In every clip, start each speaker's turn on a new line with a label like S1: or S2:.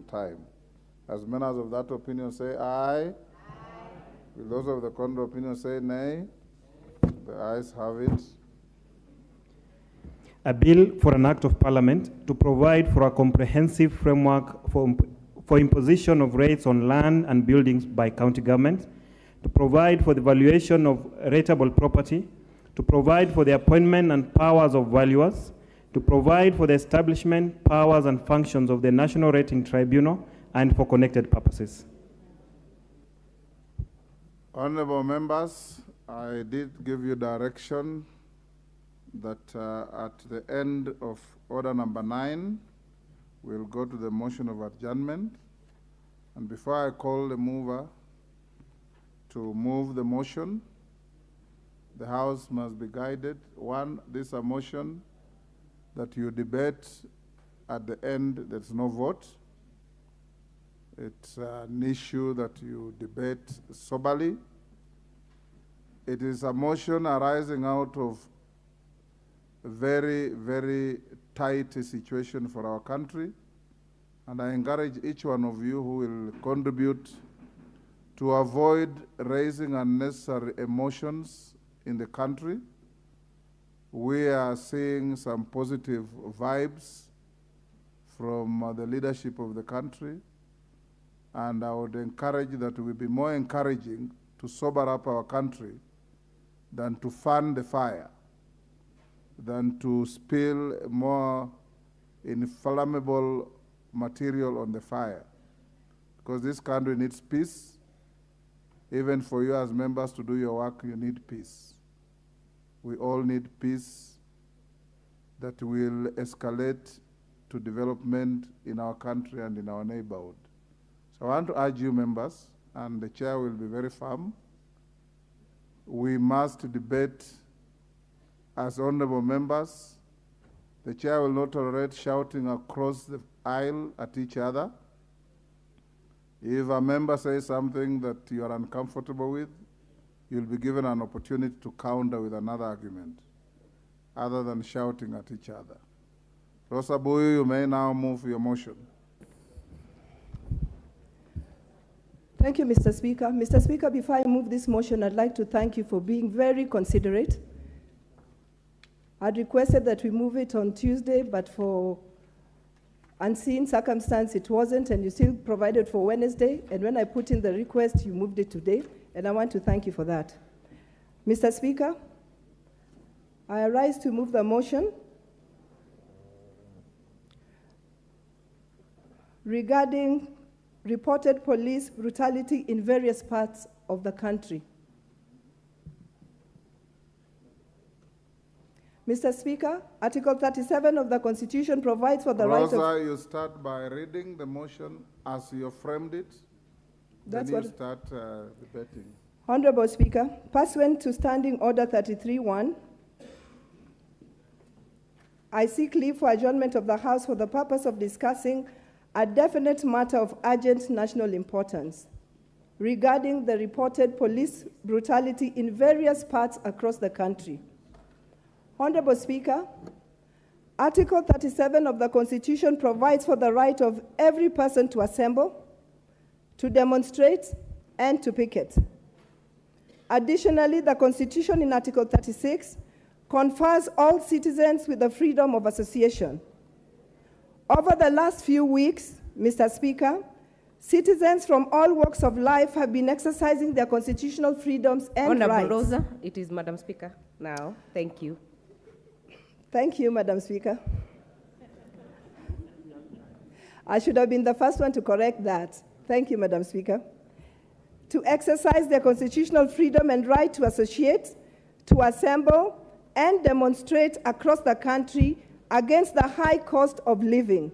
S1: time. As members of that opinion say aye. Will those of the contrary opinion say nay? The ayes have it.
S2: A bill for an act of parliament to provide for a comprehensive framework for imposition of rates on land and buildings by county government, to provide for the valuation of rateable property, to provide for the appointment and powers of valuers, to provide for the establishment, powers and functions of the National Rating Tribunal, and for connected purposes.
S1: Honorable members, I did give you direction that at the end of order number 9, we'll go to the motion of adjournment. And before I call the mover to move the motion, the House must be guided. One, this is a motion that you debate at the end, there's no vote. It's an issue that you debate soberly. It is a motion arising out of a very, very tight situation for our country. And I encourage each one of you who will contribute to avoid raising unnecessary emotions in the country. We are seeing some positive vibes from the leadership of the country, and I would encourage that we be more encouraging to sober up our country than to fan the fire, than to spill more inflammable material on the fire. Because this country needs peace. Even for you as members to do your work, you need peace. We all need peace that will escalate to development in our country and in our neighborhood. So I want to urge you members, and the chair will be very firm, we must debate as honorable members. The chair will not tolerate shouting across the aisle at each other. If a member says something that you are uncomfortable with, you'll be given an opportunity to counter with another argument, other than shouting at each other. Rosa Boyu, you may now move your motion.
S3: Thank you, Mr. Speaker. Mr. Speaker, before I move this motion, I'd like to thank you for being very considerate. I'd requested that we move it on Tuesday, but for unseen circumstance, it wasn't, and you still provided for Wednesday. And when I put in the request, you moved it today, and I want to thank you for that. Mr. Speaker, I arise to move the motion regarding reported police brutality in various parts of the country. Mr. Speaker, Article 37 of the Constitution provides for the right of...
S1: Rosa, you start by reading the motion as you framed it.
S3: That's
S1: then
S3: what...
S1: you start debating.
S3: Honorable Speaker, pursuant to Standing Order 33-1, I seek leave for adjournment of the House for the purpose of discussing a definite matter of urgent national importance regarding the reported police brutality in various parts across the country. Honorable Speaker, Article 37 of the Constitution provides for the right of every person to assemble, to demonstrate, and to picket. Additionally, the Constitution in Article 36 confers all citizens with the freedom of association. Over the last few weeks, Mr. Speaker, citizens from all walks of life have been exercising their constitutional freedoms and rights.
S4: Honorable Rosa, it is Madam Speaker now. Thank you.
S3: Thank you, Madam Speaker. I should have been the first one to correct that. Thank you, Madam Speaker. To exercise their constitutional freedom and right to associate, to assemble, and demonstrate across the country against the high cost of living.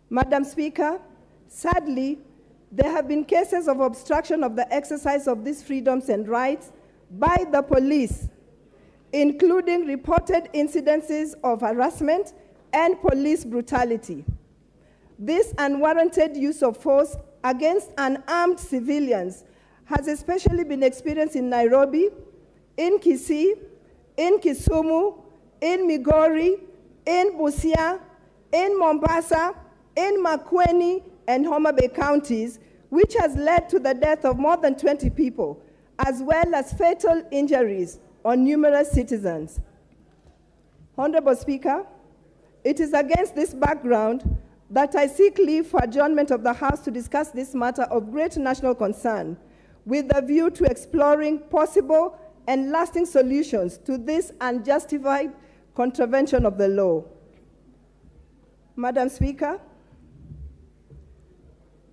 S3: Madam Speaker, sadly, there have been cases of obstruction of the exercise of these freedoms and rights by the police, including reported incidences of harassment and police brutality. This unwarranted use of force against unarmed civilians has especially been experienced in Nairobi, in Kisii, in Kisumu, in Migori, in Busia, in Mombasa, in Makueni, and Homa Bay counties, which has led to the death of more than 20 people, as well as fatal injuries on numerous citizens. Honorable Speaker, it is against this background that I seek leave for adjournment of the House to discuss this matter of great national concern, with a view to exploring possible and lasting solutions to this unjustified contravention of the law. Madam Speaker,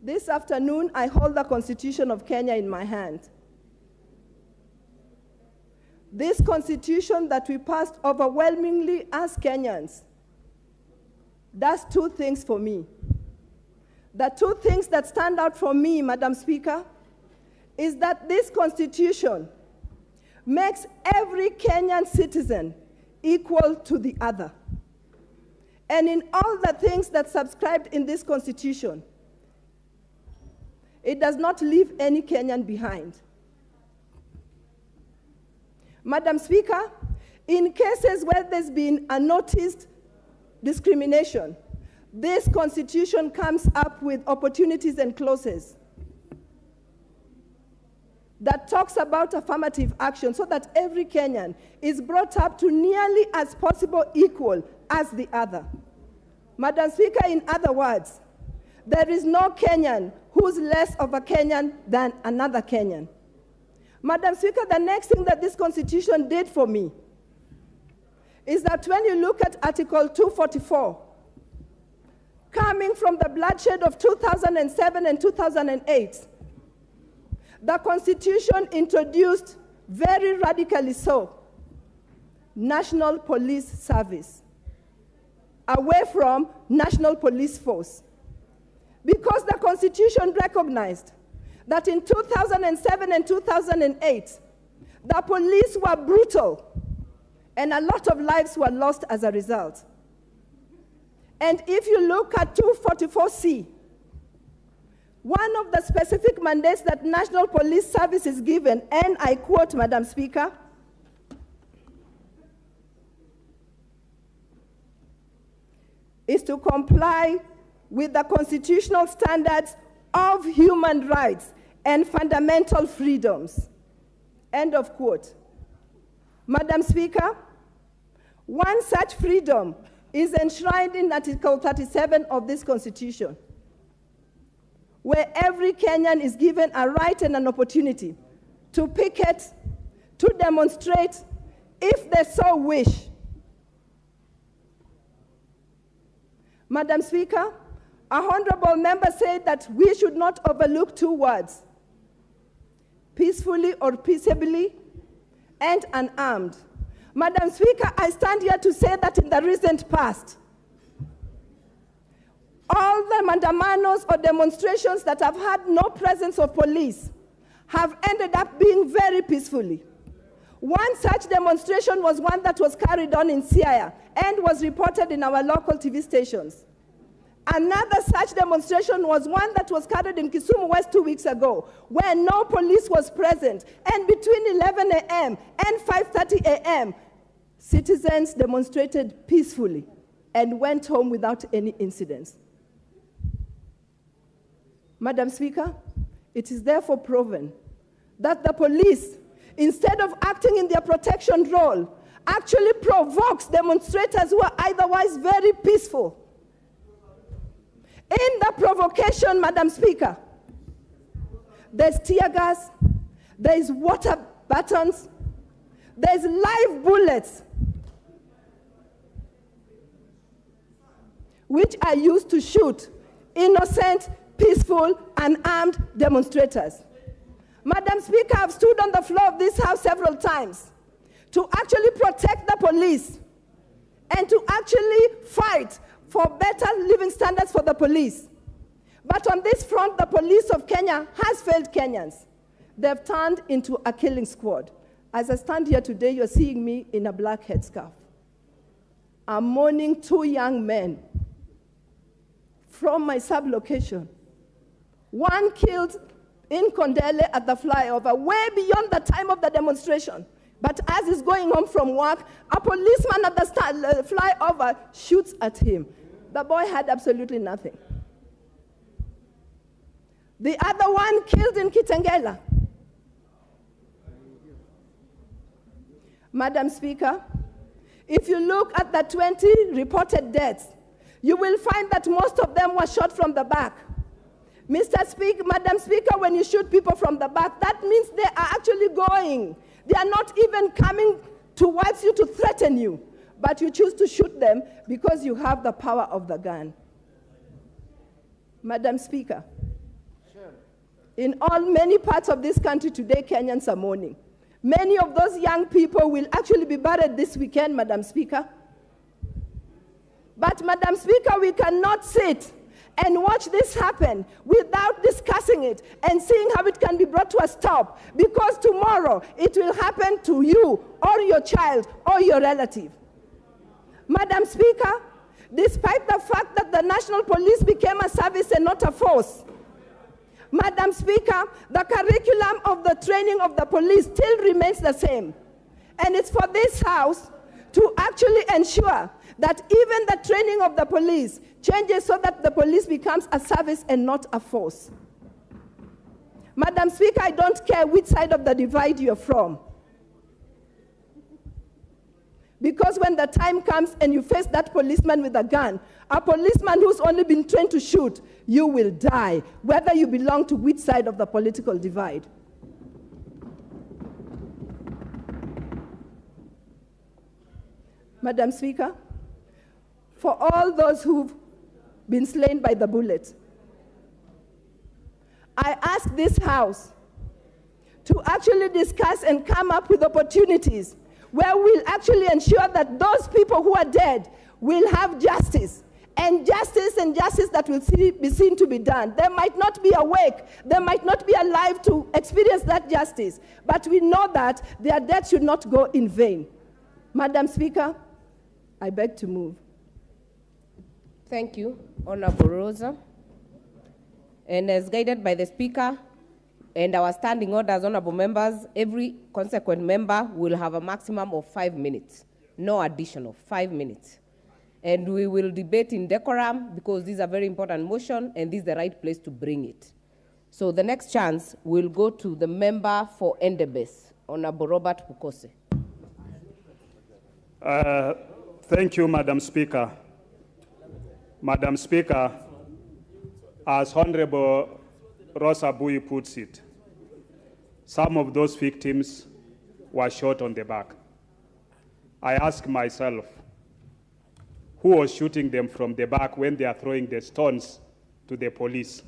S3: this afternoon I hold the Constitution of Kenya in my hand. This Constitution that we passed overwhelmingly as Kenyans does two things for me. The two things that stand out for me, Madam Speaker, is that this Constitution makes every Kenyan citizen equal to the other. And in all the things that subscribed in this Constitution, it does not leave any Kenyan behind. Madam Speaker, in cases where there's been unnoticed discrimination, this Constitution comes up with opportunities and clauses that talks about affirmative action so that every Kenyan is brought up to nearly as possible equal as the other. Madam Speaker, in other words, there is no Kenyan who's less of a Kenyan than another Kenyan. Madam Speaker, the next thing that this Constitution did for me is that when you look at Article 244, coming from the bloodshed of 2007 and 2008, the Constitution introduced, very radically so, National Police Service, away from National Police Force. Because the Constitution recognized that in 2007 and 2008, the police were brutal, and a lot of lives were lost as a result. And if you look at 244C, one of the specific mandates that National Police Service is given, and I quote, Madam Speaker, is to comply with the constitutional standards of human rights and fundamental freedoms. End of quote. Madam Speaker, one such freedom is enshrined in Article 37 of this Constitution, where every Kenyan is given a right and an opportunity to picket, to demonstrate, if they so wish. Madam Speaker, a honorable member said that we should not overlook two words, peacefully or peaceably, and unarmed. Madam Speaker, I stand here to say that in the recent past, all the mandamanos or demonstrations that have had no presence of police have ended up being very peacefully. One such demonstration was one that was carried on in Siaya and was reported in our local TV stations. Another such demonstration was one that was carried in Kisumu West 2 weeks ago, where no police was present, and between 11 a.m. and 5:30 a.m., citizens demonstrated peacefully and went home without any incidents. Madam Speaker, it is therefore proven that the police, instead of acting in their protection role, actually provokes demonstrators who are otherwise very peaceful. In the provocation, Madam Speaker, there's tear gas, there's water batons, there's live bullets, which are used to shoot innocent, peaceful, unarmed demonstrators. Madam Speaker, I've stood on the floor of this House several times to actually protect the police and to actually fight for better living standards for the police. But on this front, the police of Kenya has failed Kenyans. They've turned into a killing squad. As I stand here today, you're seeing me in a black headscarf. I'm mourning two young men from my sub-location. One killed in Kondele at the flyover, way beyond the time of the demonstration. But as he's going home from work, a policeman at the flyover shoots at him. The boy had absolutely nothing. The other one killed in Kitengela. Madam Speaker, if you look at the 20 reported deaths, you will find that most of them were shot from the back. Madam Speaker, when you shoot people from the back, that means they are actually going. They are not even coming towards you to threaten you, but you choose to shoot them because you have the power of the gun. Madam Speaker, in many parts of this country today, Kenyans are mourning. Many of those young people will actually be buried this weekend, Madam Speaker. But, Madam Speaker, we cannot sit and watch this happen without discussing it and seeing how it can be brought to a stop, because tomorrow it will happen to you or your child or your relative. Madam Speaker, despite the fact that the National Police became a service and not a force, Madam Speaker, the curriculum of the training of the police still remains the same. And it's for this House to actually ensure that even the training of the police changes so that the police becomes a service and not a force. Madam Speaker, I don't care which side of the divide you're from. Because when the time comes and you face that policeman with a gun, a policeman who's only been trained to shoot, you will die, whether you belong to which side of the political divide. Madam Speaker, for all those who've been slain by the bullet, I ask this House to actually discuss and come up with opportunities where we'll actually ensure that those people who are dead will have justice, and justice that will be seen to be done. They might not be awake, they might not be alive to experience that justice, but we know that their death should not go in vain. Madam Speaker, I beg to move.
S4: Thank you, Honorable Rosa. And as guided by the Speaker and our standing orders, honorable members, every consequent member will have a maximum of 5 minutes, no additional, 5 minutes. And we will debate in decorum because this is a very important motion and this is the right place to bring it. So the next chance will go to the member for Endebess, Honorable Robert Pukose.
S5: Thank you, Madam Speaker. Madam Speaker, as Honorable Rosa Bui puts it, some of those victims were shot on the back. I ask myself, who was shooting them from the back when they are throwing the stones to the police?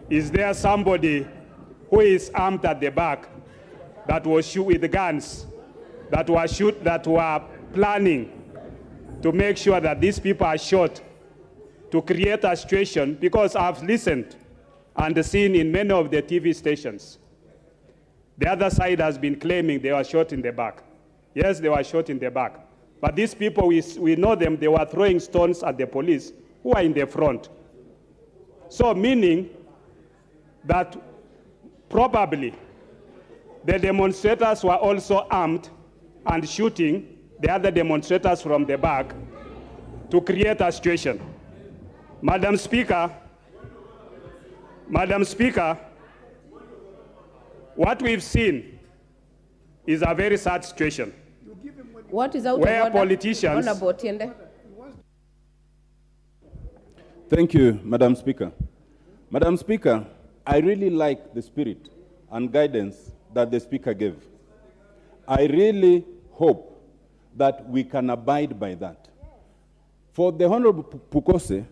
S5: Is there somebody who is armed at the back that was shoot with guns, that were planning to make sure that these people are shot to create a situation? Because I've listened and seen in many of the TV stations, the other side has been claiming they were shot in the back. Yes, they were shot in the back. But these people, we know them, they were throwing stones at the police who are in the front. So meaning that probably the demonstrators were also armed and shooting the other demonstrators from the back to create a situation. Madam Speaker, what we've seen is a very sad situation.
S4: What is out
S5: where
S4: of order?
S5: Politicians...
S6: Thank you, Madam Speaker. Madam Speaker, I really like the spirit and guidance that the Speaker gave. I really hope that we can abide by that. For the Honorable Pukose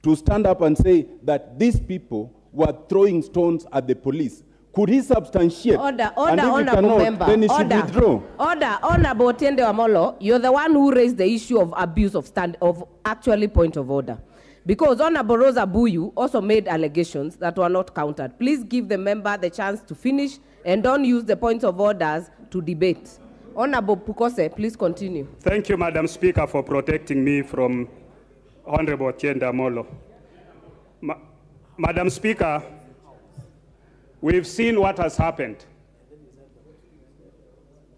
S6: to stand up and say that these people were throwing stones at the police, could he substantiate?
S4: Order, honorable member.
S6: Then he should withdraw.
S4: Order, honorable Otiende Wamolo, you're the one who raised the issue of abuse of actually point of order. Because Honorable Rosa Buyu also made allegations that were not countered. Please give the member the chance to finish and don't use the points of orders to debate. Honorable Pukose, please continue.
S5: Thank you, Madam Speaker, for protecting me from Honorable Otiende Wamolo. Madam Speaker, we've seen what has happened.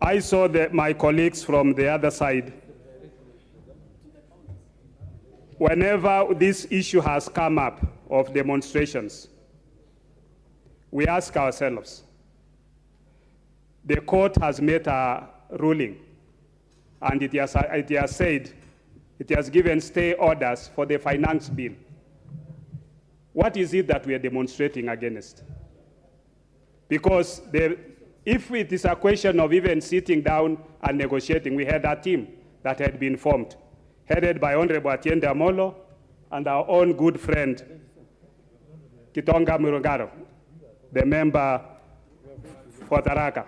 S5: I saw my colleagues from the other side. Whenever this issue has come up, of demonstrations, we ask ourselves, the court has made a ruling, and it has said, it has given stay orders for the finance bill. What is it that we are demonstrating against? Because if it is a question of even sitting down and negotiating, we had a team that had been formed, headed by Honorable Atiende Amolo and our own good friend, Kitonga Murungaro, the member for Tharaka.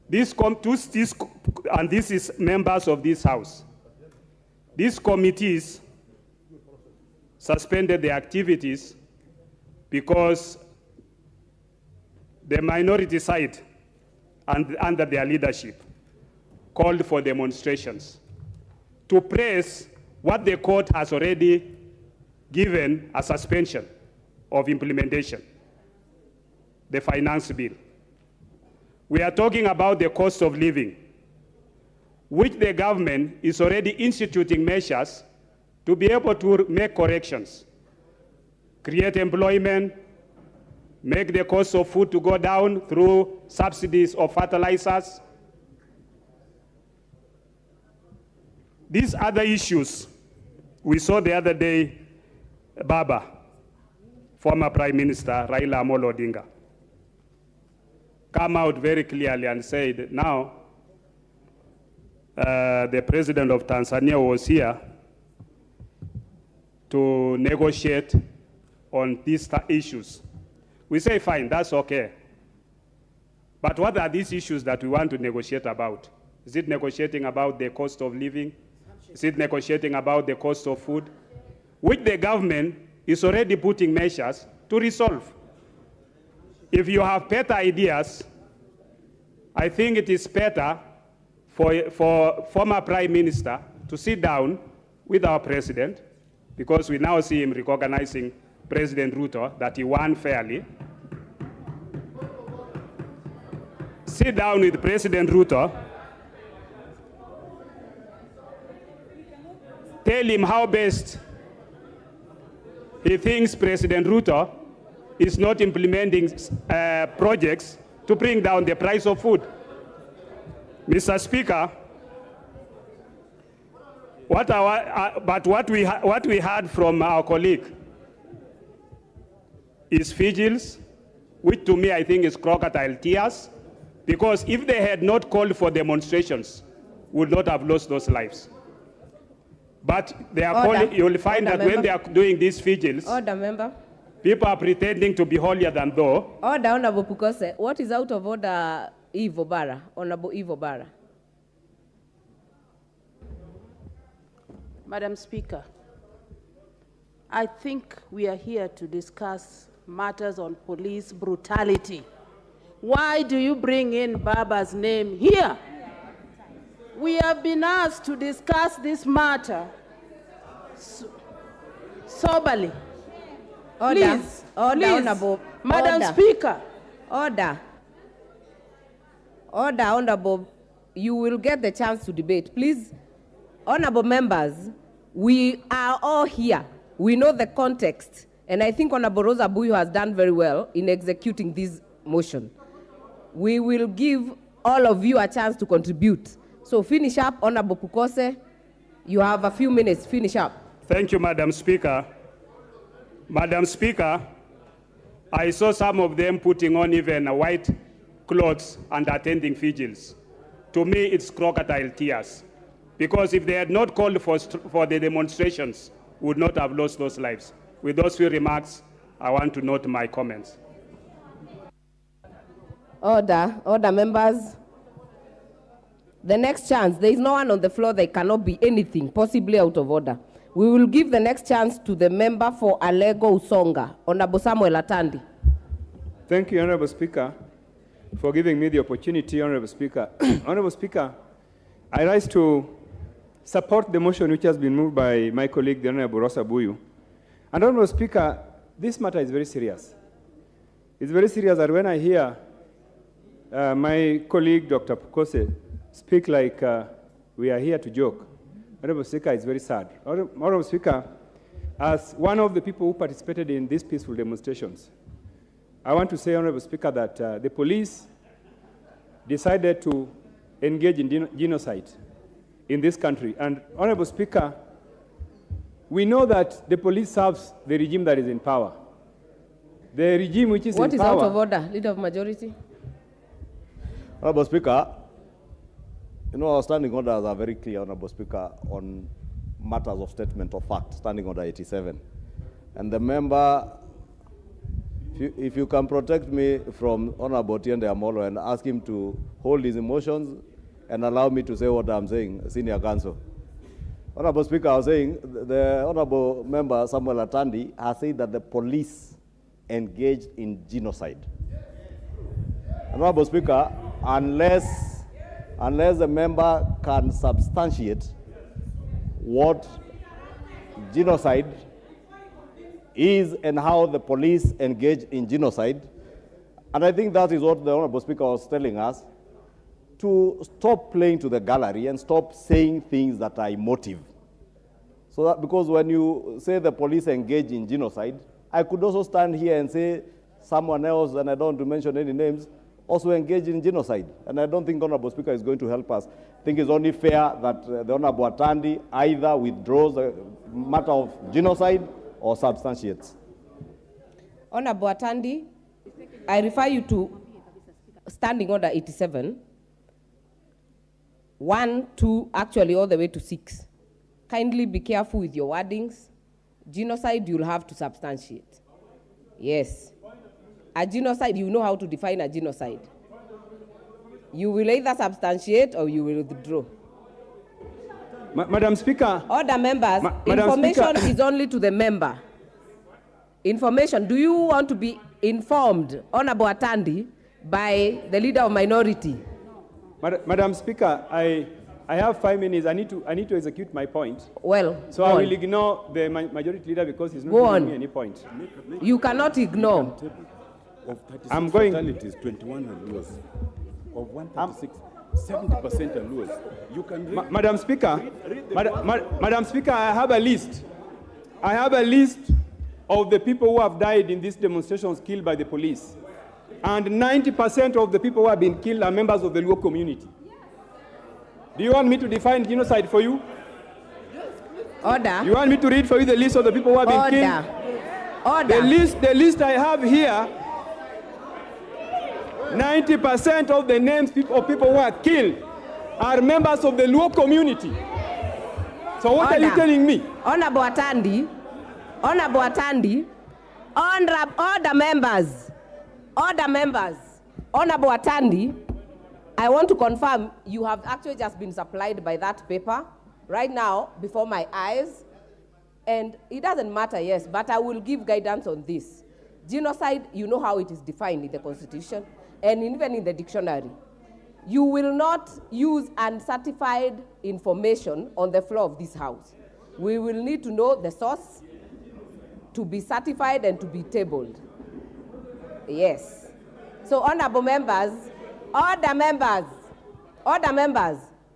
S5: This is members of this House. These committees suspended their activities because the minority side, under their leadership, called for demonstrations to praise what the court has already given a suspension of implementation, the finance bill. We are talking about the cost of living, which the government is already instituting measures to be able to make corrections, create employment, make the cost of food to go down through subsidies of fertilizers. These other issues, we saw the other day, Baba, former Prime Minister Raila Amolo Odinga, come out very clearly and said, now, the president of Tanzania was here to negotiate on these issues. We say, fine, that's okay. But what are these issues that we want to negotiate about? Is it negotiating about the cost of living? Is it negotiating about the cost of food? Which the government is already putting measures to resolve. If you have better ideas, I think it is better for former Prime Minister to sit down with our president, because we now see him recognizing President Ruto that he won fairly. Sit down with President Ruto, tell him how best he thinks President Ruto is not implementing projects to bring down the price of food. Mr. Speaker, what we heard from our colleague is vigils, which to me I think is crocodile tears, because if they had not called for demonstrations, would not have lost those lives. But they are calling, you'll find that when they are doing these vigils, people are pretending to be holier than thou.
S4: Order, Honorable Pukose. What is out of order, Ivo Bara, Honorable Ivo Bara?
S7: Madam Speaker, I think we are here to discuss matters on police brutality. Why do you bring in Baba's name here? We have been asked to discuss this matter soberly.
S4: Order.
S7: Please,
S4: Order,
S7: please.
S4: Honorable.
S7: Madam
S4: Order.
S7: Speaker.
S4: Order. Order, Honorable. You will get the chance to debate. Please, Honorable members, we are all here. We know the context. And I think Honorable Rosa Buyu has done very well in executing this motion. We will give all of you a chance to contribute. So finish up, Honorable Pukose. You have a few minutes. Finish up.
S5: Thank you, Madam Speaker. Madam Speaker, I saw some of them putting on even white clothes and attending vigils. To me, it's crocodile tears. Because if they had not called for the demonstrations, we would not have lost those lives. With those few remarks, I want to note my comments.
S4: Order. Order, members. The next chance, there is no one on the floor, there cannot be anything possibly out of order. We will give the next chance to the member for Alego Usonga, Honorable Samuel Atandi.
S8: Thank you, Honorable Speaker, for giving me the opportunity, Honorable Speaker. Honorable Speaker, I rise to support the motion which has been moved by my colleague, the Honorable Rosa Buyu. And Honorable Speaker, this matter is very serious. It's very serious that when I hear my colleague, Dr. Pukose, speak like we are here to joke, Honorable Speaker, it's very sad. Honorable Speaker, as one of the people who participated in these peaceful demonstrations, I want to say, Honorable Speaker, that the police decided to engage in genocide in this country. And, Honorable Speaker, we know that the police serves the regime that is in power. The regime which is in power...
S4: What is out of order, Leader of Majority?
S9: Honorable Speaker, you know, our standing orders are very clear, Honorable Speaker, on matters of statement of fact, Standing Order 87. And the member, if you can protect me from Honorable Tiende Amolo and ask him to hold his emotions and allow me to say what I'm saying, Senior Counsel. Honorable Speaker, I was saying, the Honorable Member Samuel Atandi has said that the police engaged in genocide. Honorable Speaker, unless the member can substantiate what genocide is and how the police engage in genocide, and I think that is what the Honorable Speaker was telling us, to stop playing to the gallery and stop saying things that are emotive. So that, because when you say the police engage in genocide, I could also stand here and say someone else, and I don't want to mention any names, also engage in genocide. And I don't think Honorable Speaker is going to help us. I think it's only fair that the Honorable Atandi either withdraws the matter of genocide or substantiates.
S4: Honorable Atandi, I refer you to Standing Order 87. 1, 2, actually all the way to 6. Kindly be careful with your wordings. Genocide, you'll have to substantiate. Yes. A genocide, you know how to define a genocide. You will either substantiate or you will withdraw.
S8: Madam Speaker.
S4: Order members, information is only to the member. Information, do you want to be informed, Honorable Atandi, by the Leader of Minority?
S8: Madam Speaker, I have 5 minutes. I need to execute my point.
S4: Well,
S8: so I will ignore the Majority Leader because he's not giving me any point.
S4: You cannot ignore.
S8: I'm going.
S6: Fatalities, 21 are lost. Of 136, 70% are lost. You can read.
S8: Madam Speaker, Madam Speaker, I have a list. I have a list of the people who have died in these demonstrations killed by the police. And 90% of the people who have been killed are members of the Luo community. Do you want me to define genocide for you?
S4: Order.
S8: You want me to read for you the list of the people who have been killed?
S4: Order.
S8: The list I have here, 90% of the names of people who are killed are members of the Luo community. So what are you telling me?
S4: Honorable Atandi, order members, Honorable Atandi, I want to confirm you have actually just been supplied by that paper right now before my eyes. And it doesn't matter, yes, but I will give guidance on this. Genocide, you know how it is defined in the Constitution and even in the dictionary. You will not use uncertified information on the floor of this House. We will need to know the source to be certified and to be tabled. Yes. So, honorable members, order members,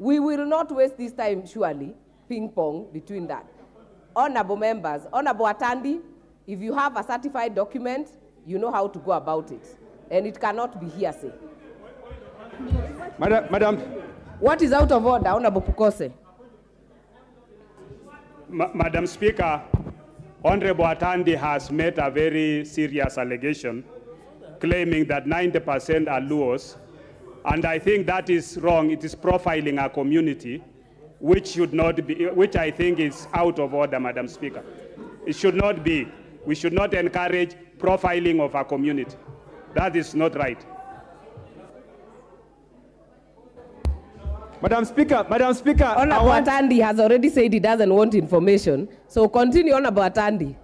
S4: we will not waste this time, surely, ping-pong between that. Honorable members, Honorable Atandi, if you have a certified document, you know how to go about it. And it cannot be hearsay.
S8: Madam.
S4: What is out of order, Honorable Pukose?
S5: Madam Speaker, Honorable Atandi has made a very serious allegation claiming that 90% are Luos, and I think that is wrong. It is profiling our community, which should not be, which I think is out of order, Madam Speaker. It should not be. We should not encourage profiling of our community. That is not right.
S8: Madam Speaker.
S4: Honorable Atandi has already said he doesn't want information, so continue, Honorable Atandi.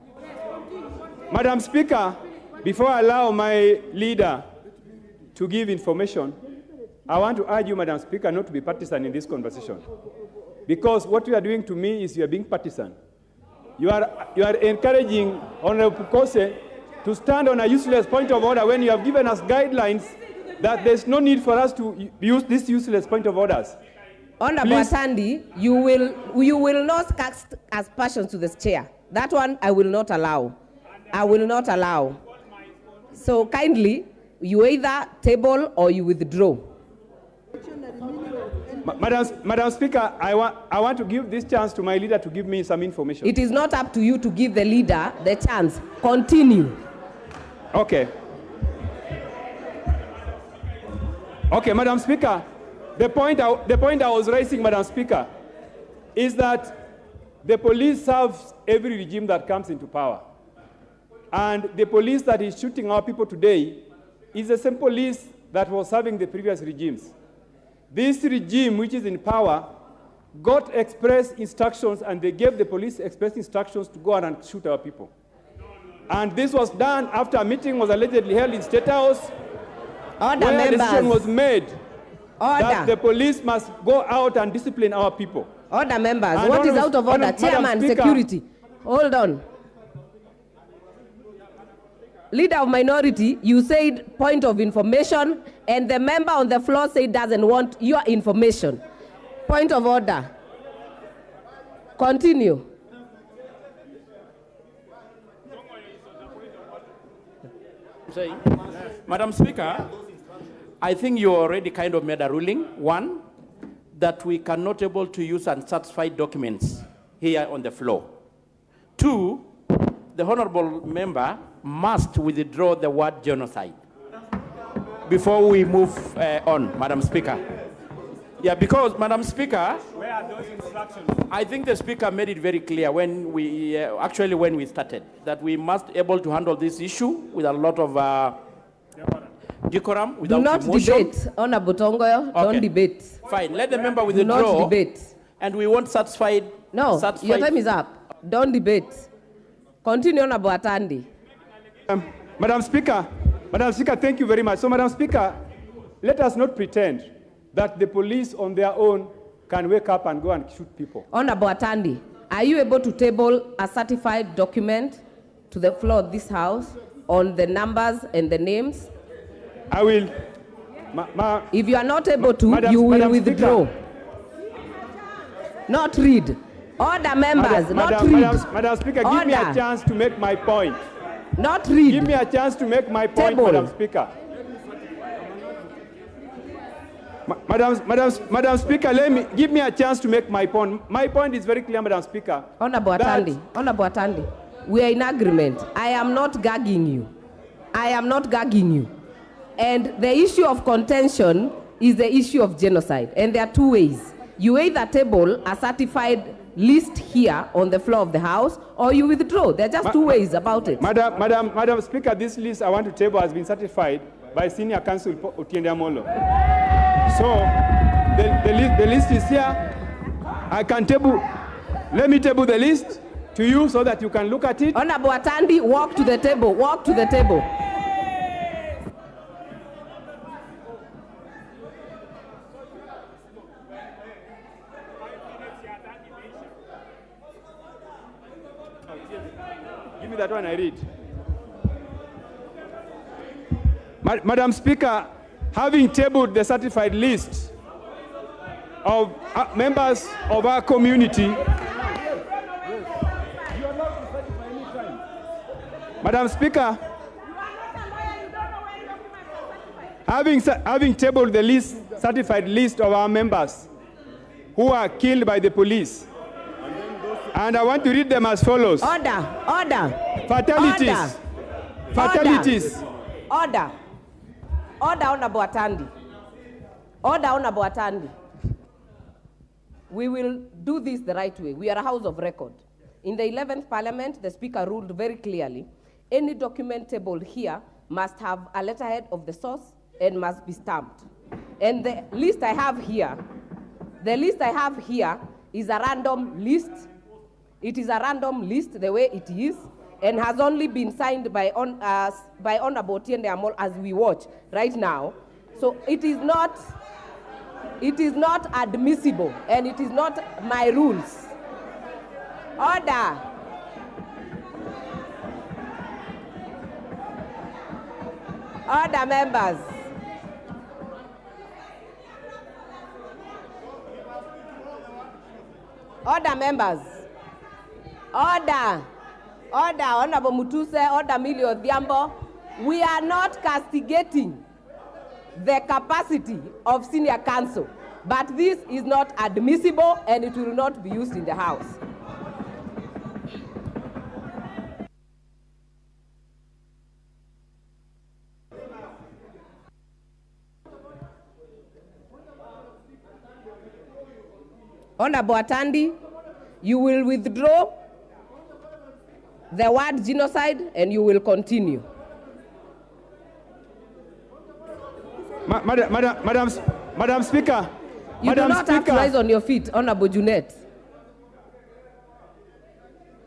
S8: Madam Speaker, before I allow my leader to give information, I want to urge you, Madam Speaker, not to be partisan in this conversation. Because what you are doing to me is you are being partisan. You are encouraging Honorable Pukose to stand on a useless point of order when you have given us guidelines that there's no need for us to use this useless point of orders.
S4: Honorable Atandi, you will not cast aspersions to this chair. That one I will not allow. I will not allow. So kindly, you either table or you withdraw.
S8: Madam Speaker, I want to give this chance to my leader to give me some information.
S4: It is not up to you to give the leader the chance. Continue.
S8: Okay. Okay, Madam Speaker, the point I was raising, Madam Speaker, is that the police serves every regime that comes into power. And the police that is shooting our people today is the same police that was serving the previous regimes. This regime, which is in power, got express instructions, and they gave the police express instructions to go out and shoot our people. And this was done after a meeting was allegedly held in State House, where a decision was made that the police must go out and discipline our people.
S4: Order, members. And what is out of order? Chairman, security. Hold on. Leader of minority, you said point of information, and the member on the floor said doesn't want your information. Point of order. Continue.
S10: Madam Speaker, I think you already kind of made a ruling. One, that we cannot able to use unsatisfied documents here on the floor. Two, the honorable member must withdraw the word genocide before we move on, Madam Speaker. Yeah, because, Madam Speaker,
S8: where are those instructions?
S10: I think the Speaker made it very clear when we, actually when we started, that we must able to handle this issue with a lot of decorum, without
S4: Do not
S10: emotion.
S4: debate, Honorable Tongoyo. Okay. Don't debate.
S10: Fine, let the member withdraw.
S4: Do not debate.
S10: And we want satisfied.
S4: No, your time is up. Don't debate. Continue, Honorable Atandi.
S8: Madam Speaker, thank you very much. So, Madam Speaker, let us not pretend that the police on their own can wake up and go and shoot people.
S4: Honorable Atandi, are you able to table a certified document to the floor of this House on the numbers and the names?
S8: I will.
S4: If you are not able to, you will withdraw. Not read. Order, members, not read.
S8: Madam Speaker, give me a chance to make my point.
S4: Not read.
S8: Give me a chance to make my point, Madam Speaker. Madam Speaker, give me a chance to make my point. My point is very clear, Madam Speaker.
S4: Honorable Atandi, we are in agreement. I am not gagging you. I am not gagging you. And the issue of contention is the issue of genocide. And there are two ways. You either table a certified list here on the floor of the House, or you withdraw. There are just two ways about it.
S8: Madam Speaker, this list I want to table has been certified by Senior Counsel Otiende Amolo. So the list is here. I can table. Let me table the list to you so that you can look at it.
S4: Honorable Atandi, walk to the table. Walk to the table.
S8: Give me that one, I read. Madam Speaker, having tabled the certified list of members of our community, Madam Speaker, having tabled the certified list of our members who are killed by the police, and I want to read them as follows.
S4: Order.
S8: Fatalities.
S4: Order.
S8: Fatalities.
S4: Order. Order, Honorable Atandi. Order, Honorable Atandi. We will do this the right way. We are a house of record. In the 11th Parliament, the Speaker ruled very clearly, any document tabled here must have a letterhead of the source and must be stamped. And the list I have here is a random list. It is a random list the way it is, and has only been signed by Honorable Otiende Amolo as we watch right now. So it is not admissible, and it is not my rules. Order. Order, members. Order, members. Order. Order, Honorable Mutuse, Order Millie Odhiambo. We are not castigating the capacity of senior counsel, but this is not admissible and it will not be used in the House. Honorable Atandi, you will withdraw the word genocide and you will continue.
S8: Madam Speaker.
S4: You do not have to rise on your feet, Honorable Junet.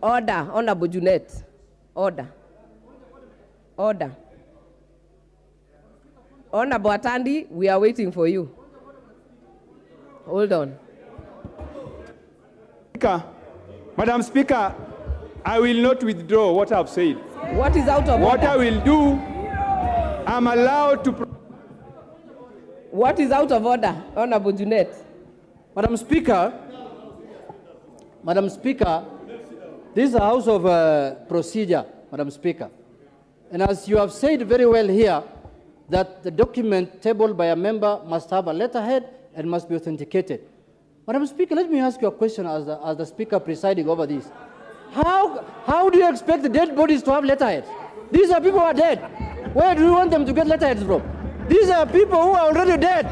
S4: Order, Honorable Junet. Order. Order. Honorable Atandi, we are waiting for you. Hold on.
S8: Madam Speaker, I will not withdraw what I've said.
S4: What is out of
S8: what
S4: order?
S8: I will do, I'm allowed to...
S4: What is out of order, Honorable Junet?
S11: Madam Speaker, this is a house of procedure, Madam Speaker. And as you have said very well here, that the document tabled by a member must have a letterhead and must be authenticated. Madam Speaker, let me ask you a question as the Speaker presiding over this. How do you expect the dead bodies to have letterheads? These are people who are dead. Where do you want them to get letterheads from? These are people who are already dead.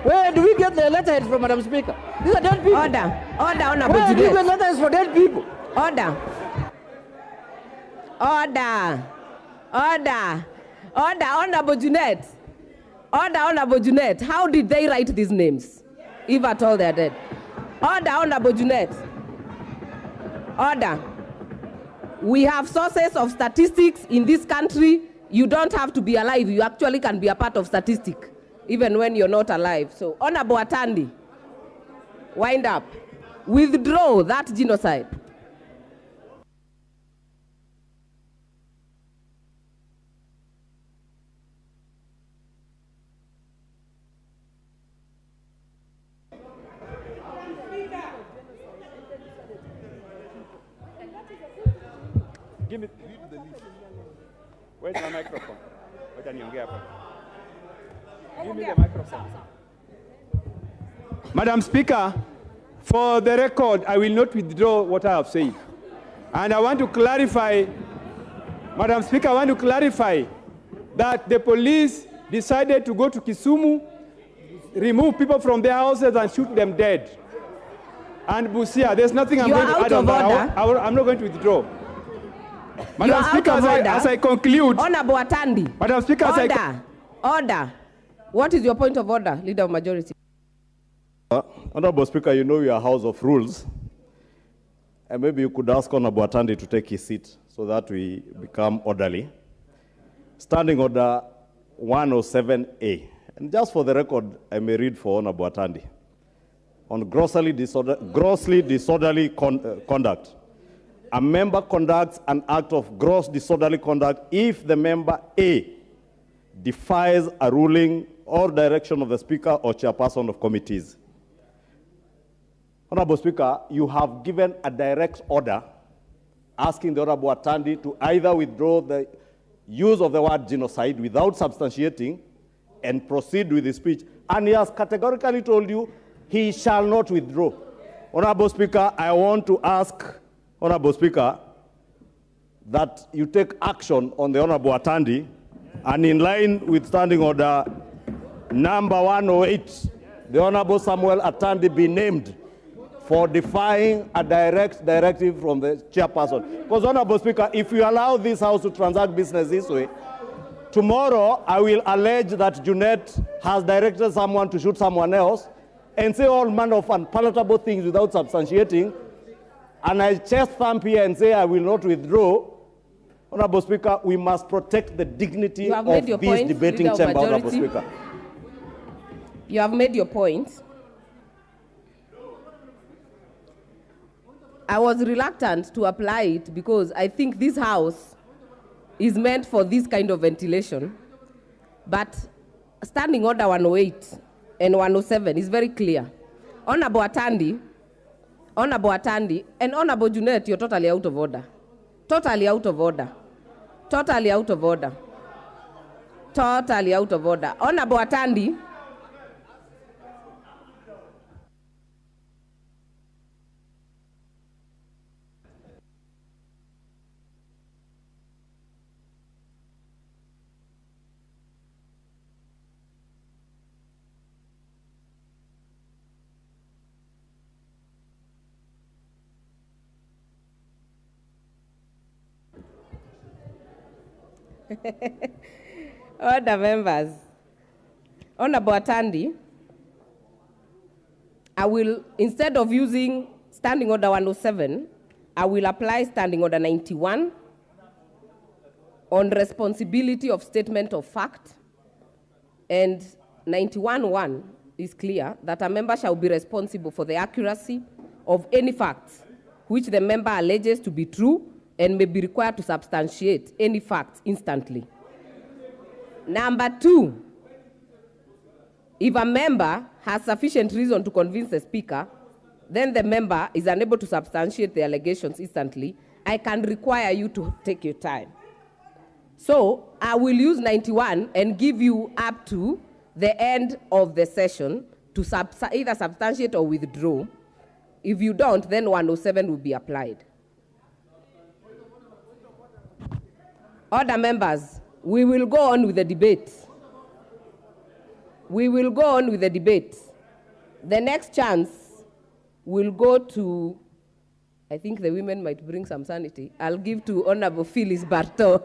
S11: Where do we get the letterheads from, Madam Speaker? These are dead people.
S4: Order, Honorable
S11: Where
S4: Junet.
S11: do you get letterheads for dead people?
S4: Order. Honorable Junet. Honorable Junet. How did they write these names, if at all they are dead? Honorable Junet. Order. We have sources of statistics in this country. You don't have to be alive. You actually can be a part of statistic, even when you're not alive. So, Honorable Atandi, wind up. Withdraw that genocide.
S8: Give me the list. Where's my microphone? Give me the microphone. Madam Speaker, for the record, I will not withdraw what I have said. And I want to clarify, Madam Speaker, I want to clarify that the police decided to go to Kisumu, remove people from their houses and shoot them dead. And Busia, there's nothing I'm going to add on that. I'm not going to withdraw. Madam Speaker, as I conclude...
S4: Honorable Atandi.
S8: Madam Speaker,
S4: Order. What is your point of order, Leader of Majority?
S9: Honorable Speaker, you know we are a house of rules. And maybe you could ask Honorable Atandi to take his seat so that we become orderly. Standing Order 107A. And just for the record, I may read for Honorable Atandi. On grossly disorderly conduct. A member conducts an act of gross disorderly conduct if the member A defies a ruling or direction of the Speaker or chairperson of committees. Honorable Speaker, you have given a direct order asking the Honorable Atandi to either withdraw the use of the word genocide without substantiating and proceed with his speech. And he has categorically told you he shall not withdraw. Honorable Speaker, I want to ask, Honorable Speaker, that you take action on the Honorable Atandi, and in line with Standing Order number 108, the Honorable Samuel Atandi be named for defying a direct directive from the chairperson. Because, Honorable Speaker, if you allow this House to transact business this way, tomorrow I will allege that Junet has directed someone to shoot someone else and say all manner of unpalatable things without substantiating, and I chest thump here and say I will not withdraw. Honorable Speaker, we must protect the dignity of this debating chamber, Honorable Speaker.
S4: You have made your point. I was reluctant to apply it because I think this House is meant for this kind of ventilation. But Standing Order 108 and 107 is very clear. Honorable Atandi, and Honorable Junet, you're totally out of order. Totally out of order. Totally out of order. Totally out of order. Honorable Atandi. Order, members. Honorable Atandi, I will, instead of using Standing Order 107, I will apply Standing Order 91 on responsibility of statement of fact. And 91.1 is clear that a member shall be responsible for the accuracy of any facts which the member alleges to be true and may be required to substantiate any facts instantly. Number 2, if a member has sufficient reason to convince the speaker, then the member is unable to substantiate the allegations instantly, I can require you to take your time. So I will use 91 and give you up to the end of the session to either substantiate or withdraw. If you don't, then 107 will be applied. Order, members, we will go on with the debate. We will go on with the debate. The next chance will go to, I think the women might bring some sanity. I'll give to Honorable Phyllis Bartow.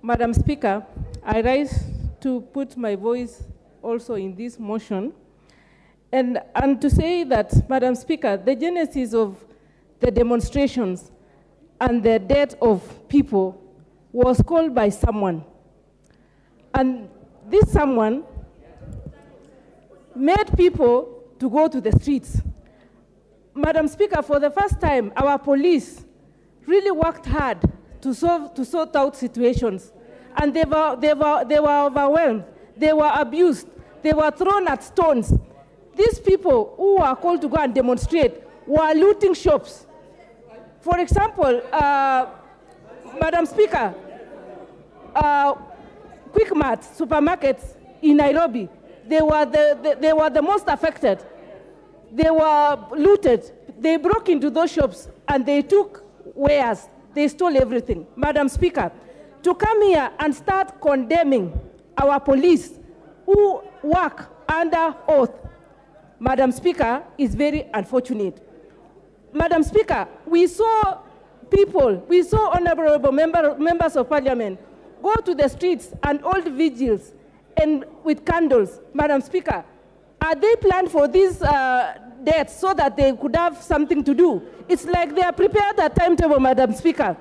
S12: Madam Speaker, I rise to put my voice also in this motion, and to say that, Madam Speaker, the genesis of the demonstrations and the death of people was called by someone. And this someone made people to go to the streets. Madam Speaker, for the first time, our police really worked hard to sort out situations. And they were overwhelmed. They were abused. They were thrown at stones. These people who were called to go and demonstrate were looting shops. For example, Madam Speaker, Quick Mart supermarkets in Nairobi, they were the most affected. They were looted. They broke into those shops and they took wares. They stole everything. Madam Speaker, to come here and start condemning our police who work under oath, Madam Speaker, is very unfortunate. Madam Speaker, we saw honorable members of parliament go to the streets and hold vigils and with candles. Madam Speaker, are they planned for these deaths so that they could have something to do? It's like they are prepared a timetable, Madam Speaker.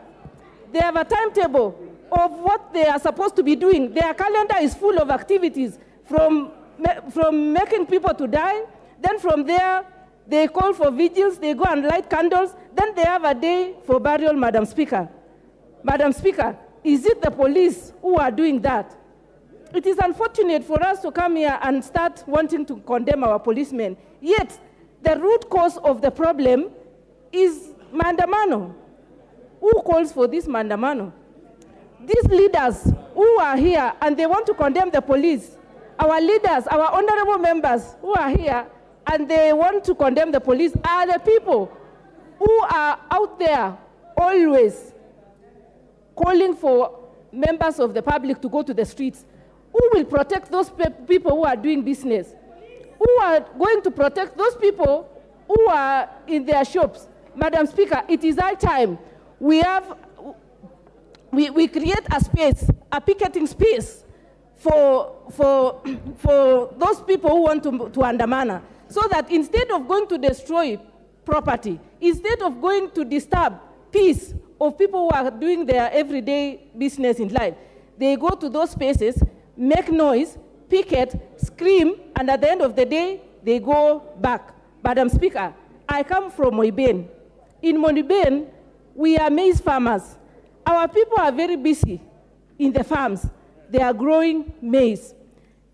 S12: They have a timetable of what they are supposed to be doing. Their calendar is full of activities, from making people to die. Then from there, they call for vigils, they go and light candles. Then they have a day for burial, Madam Speaker. Madam Speaker, is it the police who are doing that? It is unfortunate for us to come here and start wanting to condemn our policemen. Yet, the root cause of the problem is mandamano. Who calls for this mandamano? These leaders who are here and they want to condemn the police, our leaders, our honorable members who are here and they want to condemn the police are the people who are out there always calling for members of the public to go to the streets. Who will protect those people who are doing business? Who are going to protect those people who are in their shops? Madam Speaker, it is high time we create a space, a picketing space for those people who want to undermine, so that instead of going to destroy property, instead of going to disturb peace of people who are doing their everyday business in life, they go to those spaces, make noise, picket, scream, and at the end of the day, they go back. Madam Speaker, I come from Moiben. In Moiben, we are maize farmers. Our people are very busy in the farms. They are growing maize.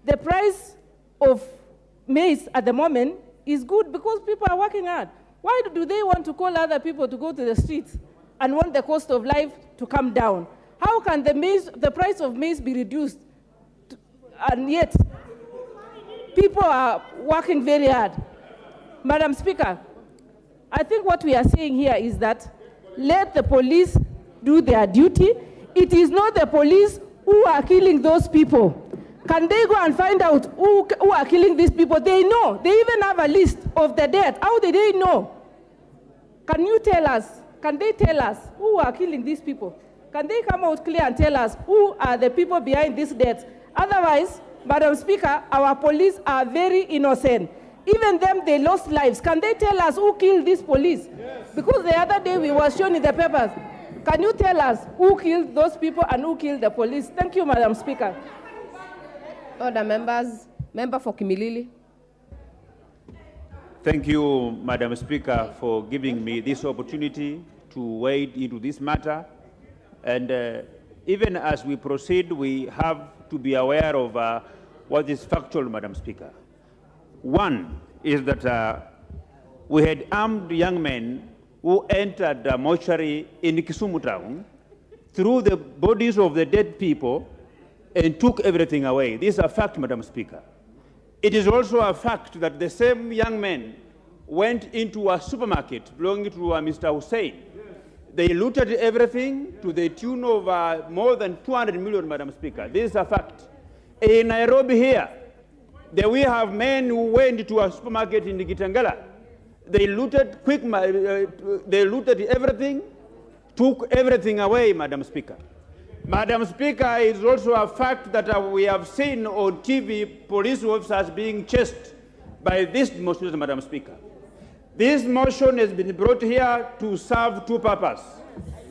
S12: the price of maize at the moment is good because people are working hard. Why do they want to call other people to go to the streets and want the cost of life to come down? How can the price of maize be reduced and yet people are working very hard? Madam Speaker, I think what we are saying here is that let the police do their duty. It is not the police who are killing those people. Can they go and find out who are killing these people? They know. They even have a list of the dead. How did they know? Can you tell us, can they tell us who are killing these people? Can they come out clear and tell us who are the people behind these deaths? Otherwise, Madam Speaker, our police are very innocent. Even them, they lost lives. Can they tell us who killed these police? Yes. Because the other day we were shown in the papers. Can you tell us who killed those people and who killed the police? Thank you, Madam Speaker.
S4: Other members, member for Kimilili.
S13: Thank you, Madam Speaker, for giving me this opportunity to wade into this matter. And even as we proceed, we have to be aware of what is factual, Madam Speaker. One is that we had armed young men who entered the mortuary in Kisumu town, threw the bodies of the dead people, and took everything away. This is a fact, Madam Speaker. It is also a fact that the same young men went into a supermarket belonging to Mr. Hussein. They looted everything to the tune of more than 200 million, Madam Speaker. This is a fact. In Nairobi here, we have men who went to a supermarket in Gitangala. They looted they looted everything, took everything away, Madam Speaker. Madam Speaker, it is also a fact that we have seen on TV police officers being chased by this motion, Madam Speaker. This motion has been brought here to serve two purposes.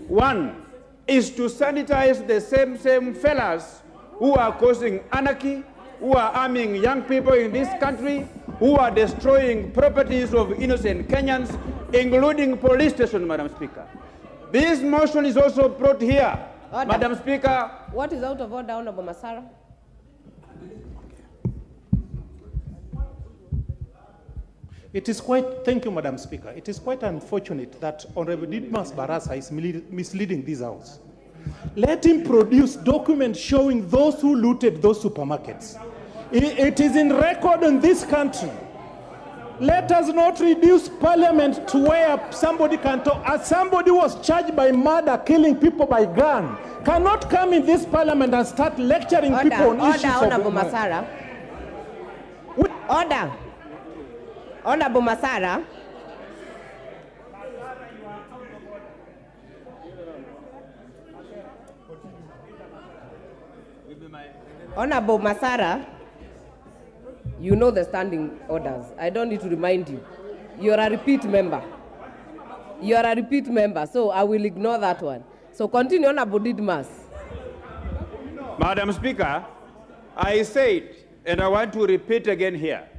S13: One is to sanitize the same fellas who are causing anarchy, who are arming young people in this country, who are destroying properties of innocent Kenyans, including police stations, Madam Speaker. This motion is also brought here.
S4: Order.
S13: Madam Speaker.
S4: What is out of order, Honorable Masara?
S14: It is quite, thank you, Madam Speaker. It is quite unfortunate that Honorable Didmas Barasa is misleading this House. Let him produce documents showing those who looted those supermarkets. It is in record in this country. Let us not reduce parliament to where somebody can talk. As somebody was charged by murder, killing people by gun, cannot come in this parliament and start lecturing people on issues of...
S4: Honorable Masara. Order. Honorable Masara. Honorable Masara. You know the standing orders. I don't need to remind you. You are a repeat member. You are a repeat member, so I will ignore that one. So continue, Honorable Didmas.
S13: Madam Speaker, I said, and I want to repeat again here,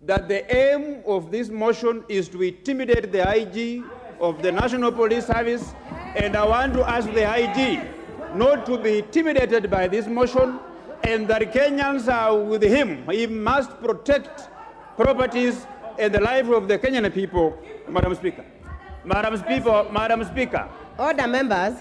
S13: that the aim of this motion is to intimidate the IG of the National Police Service, and I want to ask the IG not to be intimidated by this motion, and that Kenyans are with him. He must protect properties and the life of the Kenyan people, Madam Speaker. Madam Speaker.
S4: Order, members.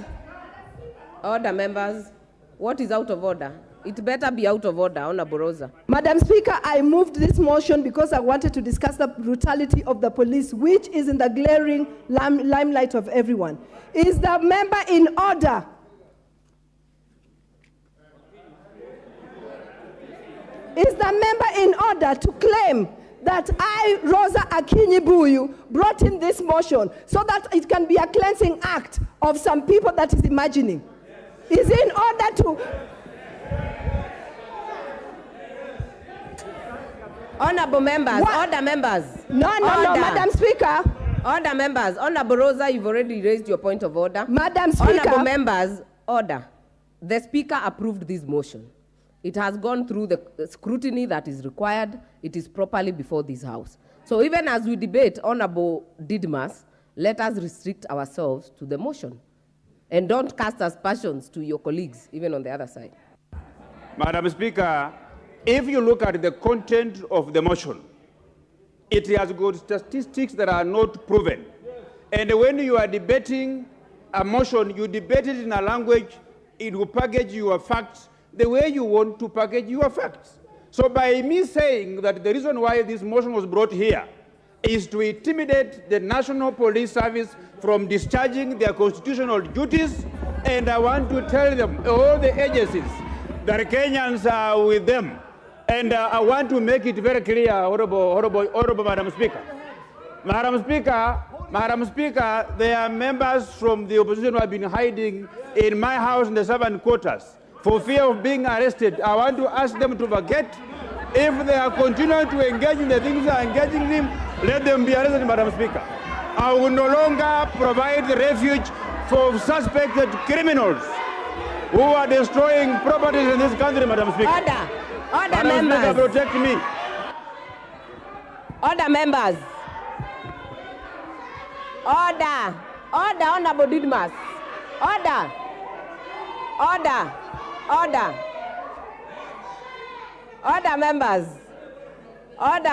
S4: Order, members. What is out of order? It better be out of order, Honorable Rosa.
S3: Madam Speaker, I moved this motion because I wanted to discuss the brutality of the police, which is in the glaring limelight of everyone. Is the member in order? Is the member in order to claim that I, Rosa Akinyi-Buyu, brought in this motion so that it can be a cleansing act of some people that is imagining? Is in order to...
S4: Honorable members,
S3: what?
S4: Order members.
S3: No, Madam Speaker.
S4: Order members. Honorable Rosa, you've already raised your point of order.
S3: Madam Speaker.
S4: Honorable members, order. The Speaker approved this motion. It has gone through the scrutiny that is required. It is properly before this House. So even as we debate, Honorable Didmas, let us restrict ourselves to the motion. And don't cast aspersions to your colleagues, even on the other side.
S13: Madam Speaker, if you look at the content of the motion, it has got statistics that are not proven. And when you are debating a motion, you debate it in a language, it will package your facts the way you want to package your facts. So by me saying that the reason why this motion was brought here is to intimidate the National Police Service from discharging their constitutional duties, and I want to tell them, all the agencies, that Kenyans are with them. And I want to make it very clear, Honorable Madam Speaker. Madam Speaker, there are members from the opposition who have been hiding in my house in the servant quarters for fear of being arrested. I want to ask them to forget. If they are continuing to engage in the things they are engaging in, let them be arrested, Madam Speaker. I will no longer provide refuge for suspected criminals who are destroying properties in this country, Madam Speaker.
S4: Order, members.
S13: Speaker, protect me.
S4: Order, members. Order, Honorable Didmas. Order,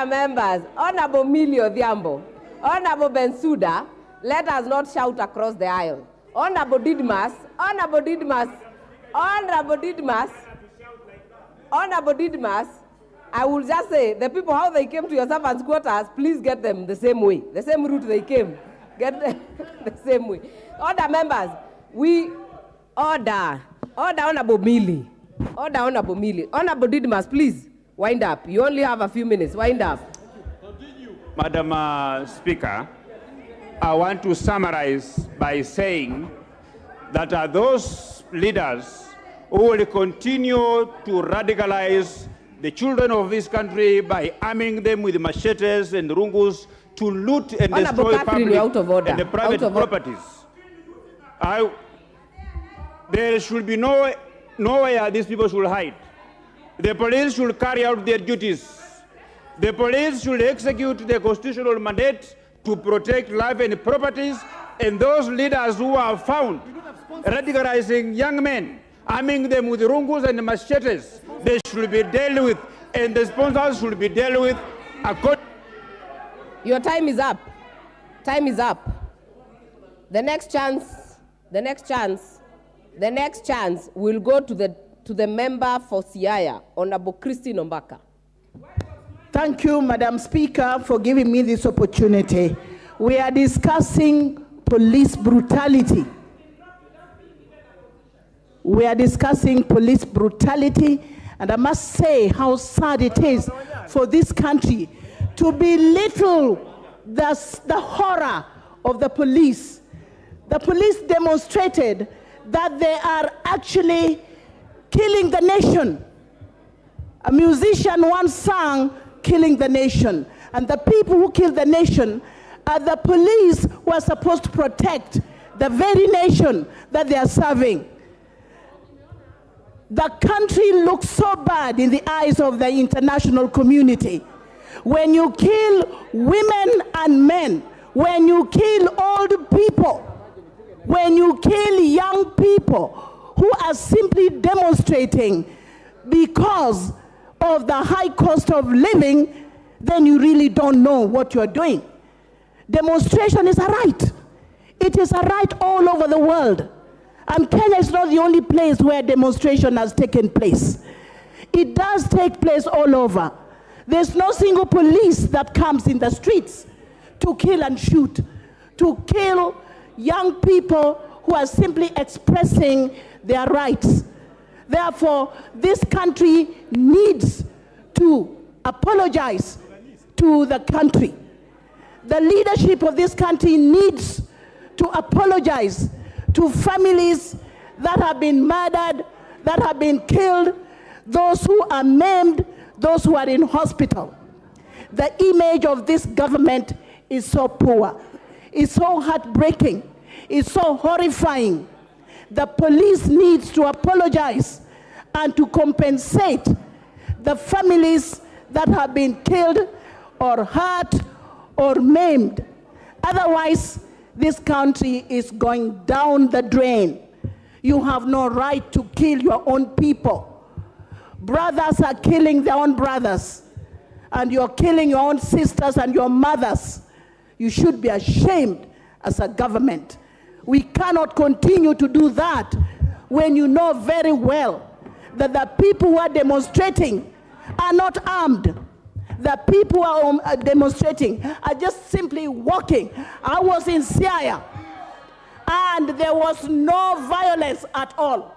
S4: members. Honorable Millie Odhiambo. Honorable Bensouda, let us not shout across the aisle. Honorable Didmas, I will just say, the people, how they came to your servants' quarters, please get them the same way, the same route they came. Get them the same way. Order, members. Order, Honorable Millie. Honorable Didmas, please, wind up. You only have a few minutes. Wind up.
S13: Madam Speaker, I want to summarize by saying that those leaders who will continue to radicalize the children of this country by arming them with machetes and rungus to loot and destroy public and the private properties. There should be nowhere these people should hide. The police should carry out their duties. The police should execute their constitutional mandate to protect life and properties, and those leaders who are found radicalizing young men, arming them with rungus and machetes, they should be dealt with, and the sponsors should be dealt with according.
S4: Your time is up. Time is up. The next chance will go to the member for Siaya, Honorable Christine Ombaka.
S15: Thank you, Madam Speaker, for giving me this opportunity. We are discussing police brutality. And I must say how sad it is for this country to belittle the horror of the police. The police demonstrated that they are actually killing the nation. A musician once sang, "Killing the nation." And the people who kill the nation are the police who are supposed to protect the very nation that they are serving. The country looks so bad in the eyes of the international community. When you kill women and men, when you kill old people, when you kill young people who are simply demonstrating because of the high cost of living, then you really don't know what you're doing. Demonstration is a right. It is a right all over the world. And Kenya is not the only place where demonstration has taken place. It does take place all over. There's no single police that comes in the streets to kill and shoot, to kill young people who are simply expressing their rights. Therefore, this country needs to apologize to the country. The leadership of this country needs to apologize to families that have been murdered, that have been killed, those who are maimed, those who are in hospital. The image of this government is so poor, it's so heartbreaking, it's so horrifying. The police needs to apologize and to compensate the families that have been killed or hurt or maimed. Otherwise, this country is going down the drain. You have no right to kill your own people. Brothers are killing their own brothers, and you're killing your own sisters and your mothers. You should be ashamed as a government. We cannot continue to do that when you know very well that the people who are demonstrating are not armed. The people who are demonstrating are just simply walking. I was in Siaya, and there was no violence at all.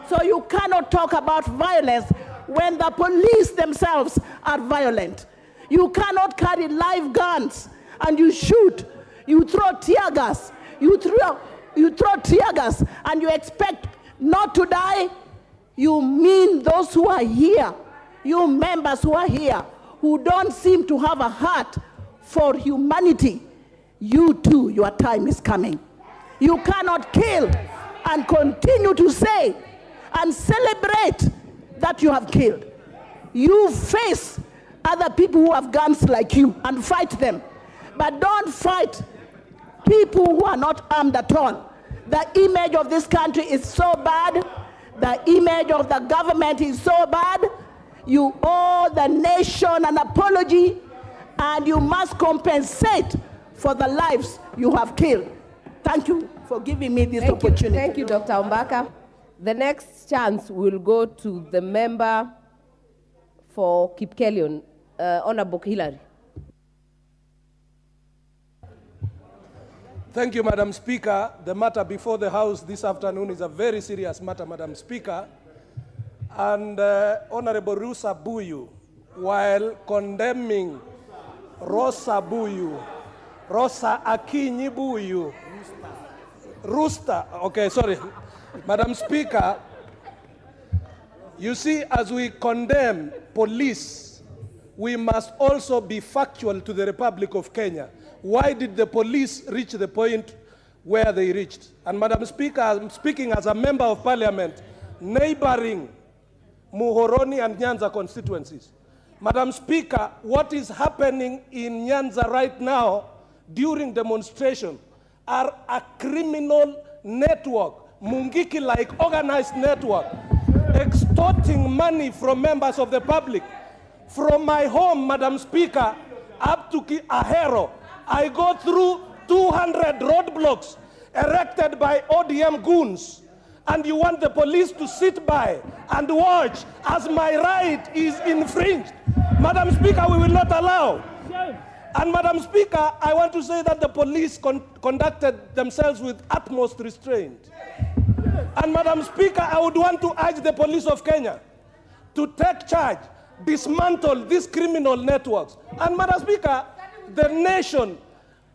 S15: So you cannot talk about violence when the police themselves are violent. You cannot carry live guns and you shoot. You throw tear gas. You throw tear gas and you expect not to die. You mean those who are here, you members who are here, who don't seem to have a heart for humanity, you too, your time is coming. You cannot kill and continue to say and celebrate that you have killed. You face other people who have guns like you and fight them. But don't fight people who are not armed at all. The image of this country is so bad. The image of the government is so bad. You owe the nation an apology, and you must compensate for the lives you have killed. Thank you for giving me this opportunity.
S4: Thank you, Dr. Umbaka. The next chance will go to the member for Kipkelion, Honorable Hillary.
S16: Thank you, Madam Speaker. The matter before the House this afternoon is a very serious matter, Madam Speaker. And Honorable Rusa Buyu, while condemning Rosa Buyu, Rosa Akinyi Buyu, Rooster, okay, sorry. Madam Speaker, you see, as we condemn police, we must also be factual to the Republic of Kenya. Why did the police reach the point where they reached? And Madam Speaker, I'm speaking as a member of Parliament, neighboring Muhoroni and Nyanza constituencies. Madam Speaker, what is happening in Nyanza right now during demonstration are a criminal network, Mungiki-like organized network, extorting money from members of the public. From my home, Madam Speaker, up to Ahero, I go through 200 roadblocks erected by ODM goons, and you want the police to sit by and watch as my right is infringed. Madam Speaker, we will not allow. And Madam Speaker, I want to say that the police conducted themselves with utmost restraint. And Madam Speaker, I would want to urge the police of Kenya to take charge, dismantle these criminal networks. And Madam Speaker, the nation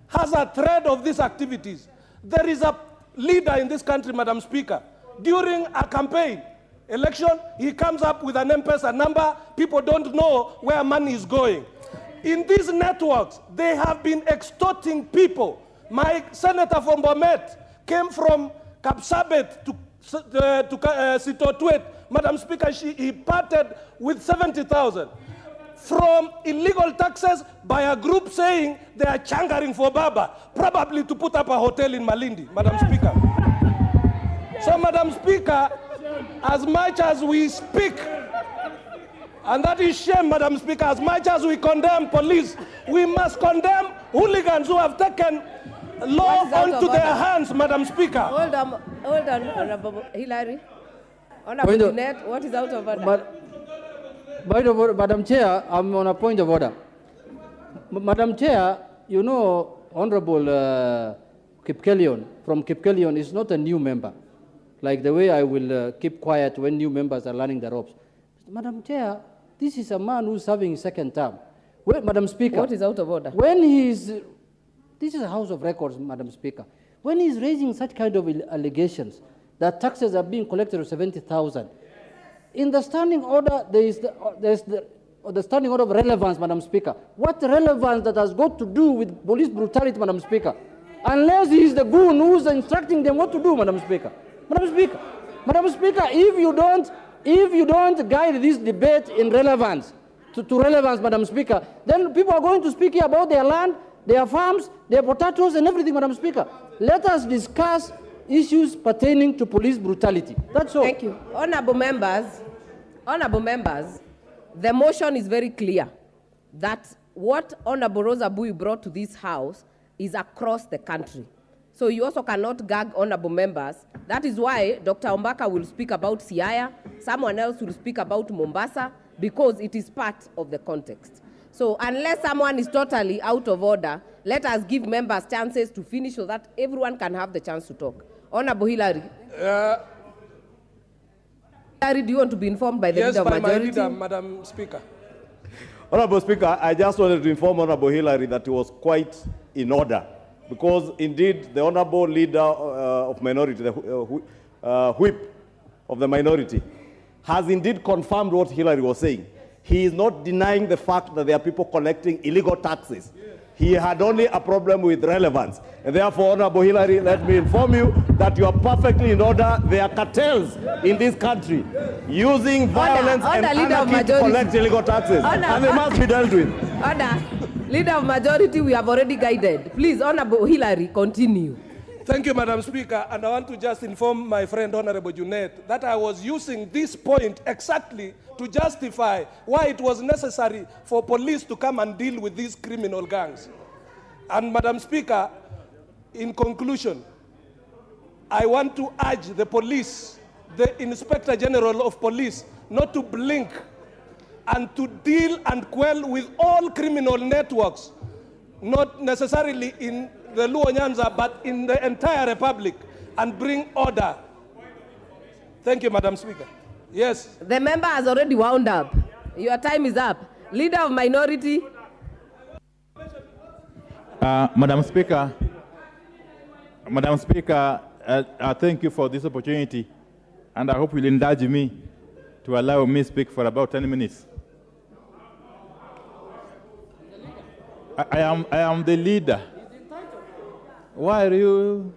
S16: has a thread of these activities. There is a leader in this country, Madam Speaker, during a campaign election, he comes up with an M-Pesa number. People don't know where money is going. In these networks, they have been extorting people. My senator from Bomet came from Kapsabet to Sitotwet. Madam Speaker, he parted with 70,000 from illegal taxes by a group saying they are changering for Baba, probably to put up a hotel in Malindi, Madam Speaker. So, Madam Speaker, as much as we speak, and that is shame, Madam Speaker, as much as we condemn police, we must condemn hooligans who have taken law onto their hands, Madam Speaker.
S4: Hold on, Honorable Hillary. Honorable Jeanette, what is out of order?
S11: Madam Chair, I'm on a point of order. Madam Chair, you know, Honorable Kipkelion from Kipkelion is not a new member, like the way I will keep quiet when new members are learning the ropes. Madam Chair, this is a man who's serving his second term. Well, Madam Speaker.
S4: What is out of order?
S11: When he's, this is a House of Records, Madam Speaker. When he's raising such kind of allegations that taxes are being collected of 70,000, in the standing order, there's the standing order of relevance, Madam Speaker. What relevance that has got to do with police brutality, Madam Speaker? Unless he is the goon who's instructing them what to do, Madam Speaker. Madam Speaker, if you don't guide this debate in relevance, to relevance, Madam Speaker, then people are going to speak here about their land, their farms, their potatoes and everything, Madam Speaker. Let us discuss issues pertaining to police brutality. That's all.
S4: Thank you. Honorable members, Honorable members, the motion is very clear that what Honorable Rosa Bui brought to this House is across the country. So you also cannot gag honorable members. That is why Dr. Ombaka will speak about Siaya, someone else will speak about Mombasa, because it is part of the context. So unless someone is totally out of order, let us give members chances to finish so that everyone can have the chance to talk. Honorable Hillary. Hillary, do you want to be informed by the leader of majority?
S16: Yes, by my leader, Madam Speaker.
S9: Honorable Speaker, I just wanted to inform Honorable Hillary that it was quite in order, because indeed the Honorable Leader of Minority, the whip of the minority, has indeed confirmed what Hillary was saying. He is not denying the fact that there are people collecting illegal taxes. He had only a problem with relevance. And therefore, Honorable Hillary, let me inform you that you are perfectly in order. There are cartels in this country using violence and anarchy to collect illegal taxes. And they must be dealt with.
S4: Order. Leader of majority, we have already guided. Please, Honorable Hillary, continue.
S16: Thank you, Madam Speaker. And I want to just inform my friend, Honorable Junet, that I was using this point exactly to justify why it was necessary for police to come and deal with these criminal gangs. And Madam Speaker, in conclusion, I want to urge the police, the Inspector General of Police, not to blink and to deal and quell with all criminal networks, not necessarily in the Luo Nyanza, but in the entire Republic, and bring order. Thank you, Madam Speaker. Yes.
S4: The member has already wound up. Your time is up. Leader of minority.
S17: Madam Speaker, I thank you for this opportunity, and I hope you'll indulge me to allow me to speak for about 10 minutes. I am the leader. Why are you